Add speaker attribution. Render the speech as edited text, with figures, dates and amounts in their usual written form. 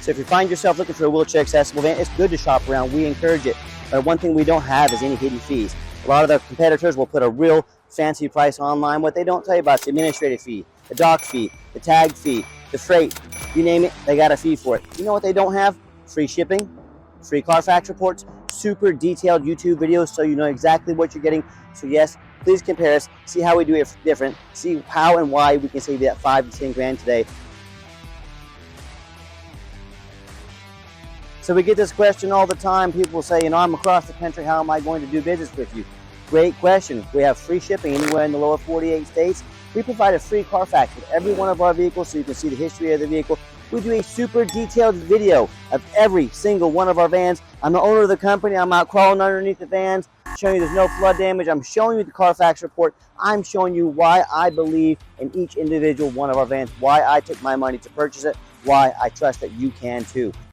Speaker 1: So if you find yourself looking for a wheelchair accessible van, it's good to shop around. We encourage it. But one thing we don't have is any hidden fees. A lot of the competitors will put a real fancy price online. What they don't tell you about is the administrative fee, the dock fee, the tag fee, the freight, you name it, they got a fee for it. You know what they don't have? Free shipping, free Carfax reports, super detailed YouTube videos so you know exactly what you're getting. So yes, please compare us, see how we do it different, see how and why we can save you that 5 to 10 grand today. So we get this question all the time. People will say, you know, I'm across the country, how am I going to do business with you? Great question. We have free shipping anywhere in the lower 48 states. We provide a free Carfax with every one of our vehicles so you can see the history of the vehicle. We do a super detailed video of every single one of our vans. I'm the owner of the company. I'm out crawling underneath the vans, showing you there's no flood damage. I'm showing you the Carfax report. I'm showing you why I believe in each individual one of our vans, why I took my money to purchase it, why I trust that you can too.